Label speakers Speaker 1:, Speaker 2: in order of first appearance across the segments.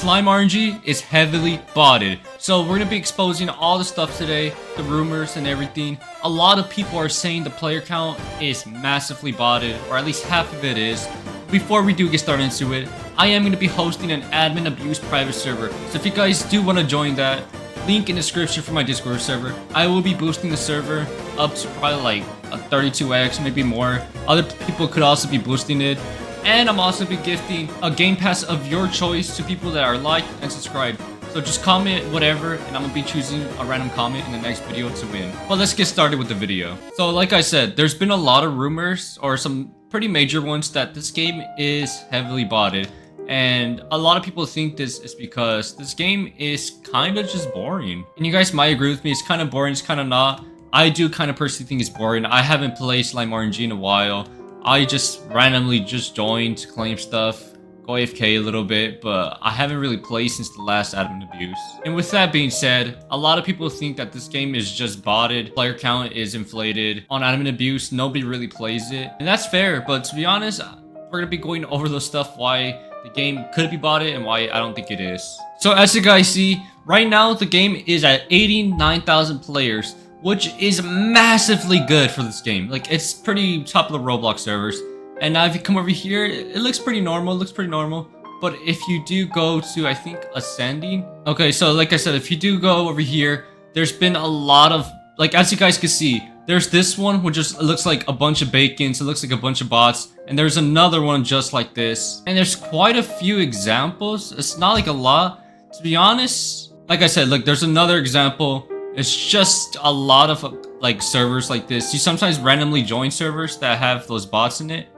Speaker 1: slime RNG is heavily botted. So we're gonna be exposing all the stuff today, the rumors and everything. A lot of people are saying the player count is massively botted, or at least half of it is. Before we do get started into it, I am going to be hosting an admin abuse private server. So if you guys do want to join that, link in the description for my Discord server. I will be boosting the server up to probably like a 32x, maybe more. Other people could also be boosting it. And I'm also be gifting a game pass of your choice to people that are liked and subscribed. So just comment whatever, and I'm gonna be choosing a random comment in the next video to win. But let's get started with the video. So like I said, there's been a lot of rumors, or some pretty major ones, that this game is heavily botted. And a lot of people think this is because this game is kind of just boring. And you guys might agree with me, it's kind of boring, it's kind of not. I do kind of personally think it's boring. I haven't played Slime RNG in a while. I just randomly just joined to claim stuff, go AFK a little bit, but I haven't really played since the last admin abuse. And with that being said, a lot of people think that this game is just botted, player count is inflated. On admin abuse, nobody really plays it. And that's fair, but to be honest, we're gonna be going over those stuff, why the game could be botted and why I don't think it is. So as you guys see, right now the game is at 89,000 players, which is massively good for this game. Like, it's pretty top of the Roblox servers. And now if you come over here, it looks pretty normal, But if you do go to, I think, ascending. Okay, so like I said, if you do go over here, there's been a lot of, like, as you guys can see, there's this one which just looks like a bunch of bacons, it looks like a bunch of bots, and there's another one just like this. And there's quite a few examples. It's not like a lot. To be honest, like I said, look, there's another example. It's just a lot of like servers like this. You sometimes randomly join servers that have those bots in it.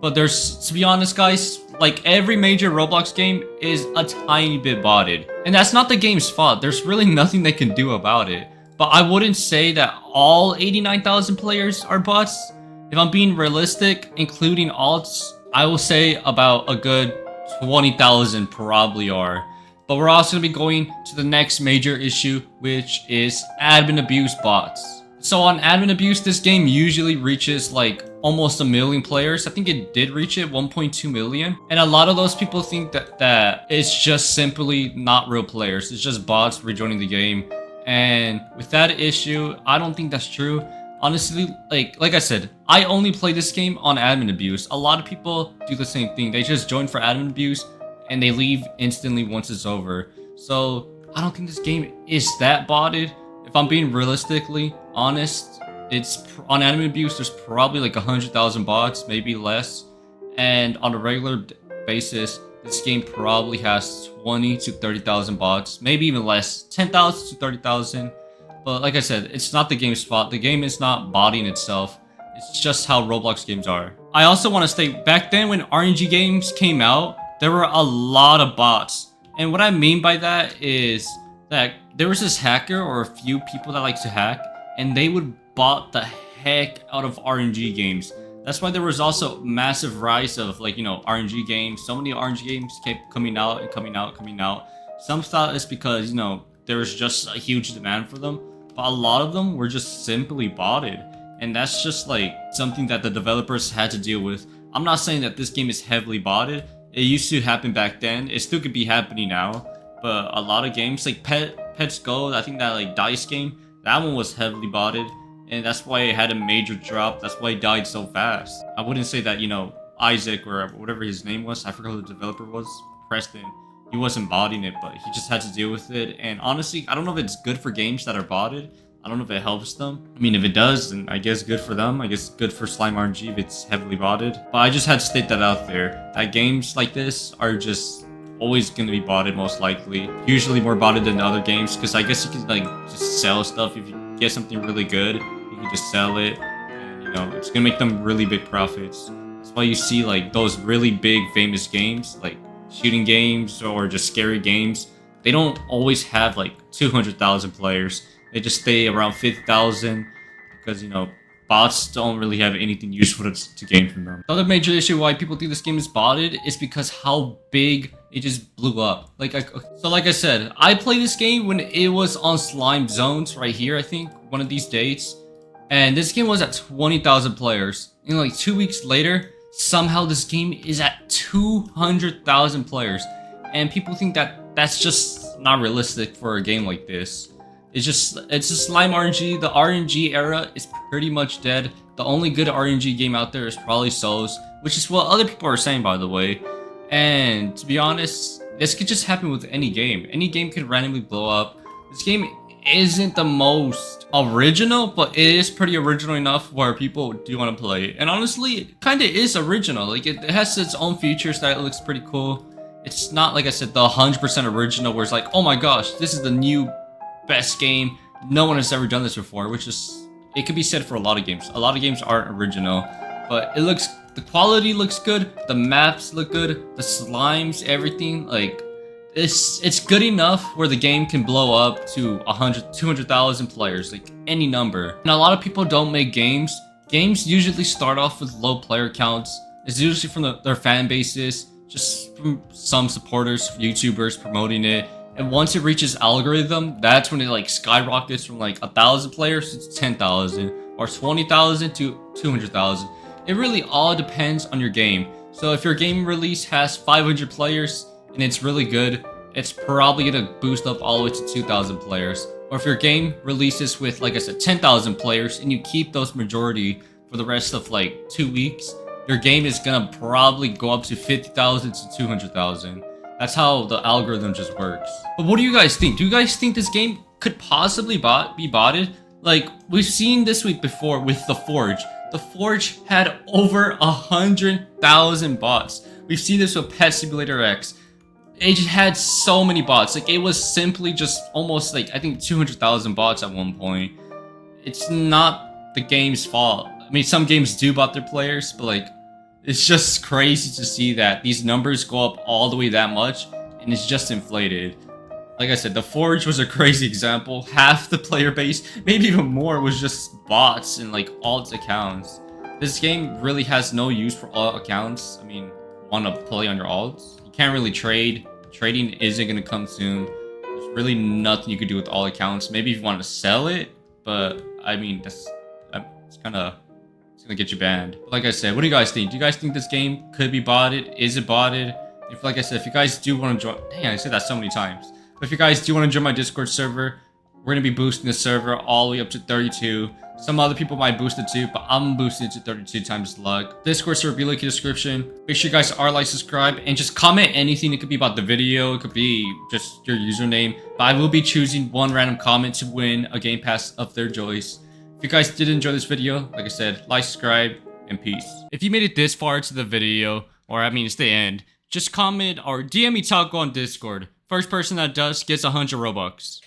Speaker 1: But there's, to be honest guys, like every major Roblox game is a tiny bit botted. And that's not the game's fault. There's really nothing they can do about it. But I wouldn't say that all 89,000 players are bots. If I'm being realistic, including alts, I will say about a good 20,000 probably are. But we're also going to be going to the next major issue, which is admin abuse bots. So on admin abuse, this game usually reaches like almost 1 million players. I think it did reach it, 1.2 million. And a lot of those people think that it's just simply not real players. It's just bots rejoining the game. And with that issue, I don't think that's true. Honestly, like I said, I only play this game on admin abuse. A lot of people do the same thing. They just join for admin abuse and they leave instantly once it's over. So I don't think this game is that botted. If I'm being realistically honest, it's on admin abuse, there's probably like 100,000 bots, maybe less. And on a regular basis, this game probably has 20 to 30,000 bots, maybe even less, 10,000 to 30,000. But like I said, it's not the game's fault. The game is not botting itself. It's just how Roblox games are. I also want to state, back then when RNG games came out, there were a lot of bots. And what I mean by that is that there was this hacker or a few people that like to hack, and they would bot the heck out of RNG games. That's why there was also massive rise of, like, you know, RNG games. So many RNG games kept coming out and coming out. Some thought it's because, you know, there was just a huge demand for them. But a lot of them were just simply botted. And that's just like something that the developers had to deal with. I'm not saying that this game is heavily botted. It used to happen back then. It still could be happening now. But a lot of games like Pets Go, I think that like Dice game, that one was heavily botted. And that's why it had a major drop. That's why it died so fast. I wouldn't say that, you know, Isaac or whatever his name was, I forgot who the developer was, Preston, he wasn't botting it, but he just had to deal with it. And honestly, I don't know if it's good for games that are botted. I don't know if it helps them. I mean, if it does, then I guess good for them. I guess good for Slime RNG if it's heavily botted. But I just had to state that out there, that games like this are just always going to be botted, most likely. Usually more botted than other games, because I guess you can like just sell stuff. If you get something really good, you can just sell it, and you know, it's gonna make them really big profits. That's why you see like those really big famous games, like shooting games or just scary games, they don't always have like 200,000 players. They just stay around 50,000 because, you know, bots don't really have anything useful to gain from them. The other major issue why people think this game is botted is because how big it just blew up. Like I said, I played this game when it was on Slime Zones right here, I think, one of these dates. And this game was at 20,000 players. And like 2 weeks later, somehow this game is at 200,000 players. and people think that that's just not realistic for a game like this. It's just slime RNG. The RNG era is pretty much dead. The only good RNG game out there is probably Souls, which is what other people are saying, by the way. And to be honest, this could just happen with any game. Any game could randomly blow up. This game isn't the most original, but it is pretty original enough where people do want to play it. And honestly, it kind of is original. Like it has its own features that it looks pretty cool. It's not, like I said, the 100% original where it's like, oh my gosh, this is the new best game. No one has ever done this before, which is, it could be said for a lot of games. A lot of games aren't original, but the quality looks good, the maps look good, the slimes, everything, like, it's good enough where the game can blow up to 100, 200,000 players, like any number. And a lot of people don't make games. Games usually start off with low player counts. It's usually from their fan bases, just from some supporters, YouTubers promoting it. And once it reaches algorithm, that's when it like skyrockets from like 1,000 players to 10,000 or 20,000 to 200,000. It really all depends on your game. So if your game release has 500 players and it's really good, it's probably gonna boost up all the way to 2,000 players. Or if your game releases with, like I said, 10,000 players and you keep those majority for the rest of like 2 weeks, your game is gonna probably go up to 50,000 to 200,000. That's how the algorithm just works. But what do you guys think? Do you guys think this game could possibly be botted? Like, we've seen this week before with The Forge. The Forge had over 100,000 bots. We've seen this with Pet Simulator X. It just had so many bots. Like, it was simply just almost like, I think 200,000 bots at one point. It's not the game's fault. I mean, some games do bot their players, but like, it's just crazy to see that these numbers go up all the way that much, and it's just inflated. Like I said, The Forge was a crazy example. Half the player base, maybe even more, was just bots and like alt accounts. This game really has no use for alt accounts. I mean, want to play on your alts? You can't really trade. Trading isn't going to come soon. There's really nothing you could do with alt accounts. Maybe if you want to sell it, but I mean, it's kind of... It's gonna get you banned. But like I said, what do you guys think? Do you guys think this game could be botted? Is it botted? If, like I said, if you guys do want to join... Dang, I said that so many times. But if you guys do want to join my Discord server, we're gonna be boosting the server all the way up to 32. Some other people might boost it too, but I'm boosting it to 32 times luck. Discord server will be linked in the description. Make sure you guys are like, subscribe, and just comment anything. It could be about the video, it could be just your username. But I will be choosing one random comment to win a Game Pass of their choice. If you guys did enjoy this video, like I said, like, subscribe, and peace. If you made it this far into the video, or I mean it's the end, just comment or DM me Taco on Discord. First person that does gets 100 Robux.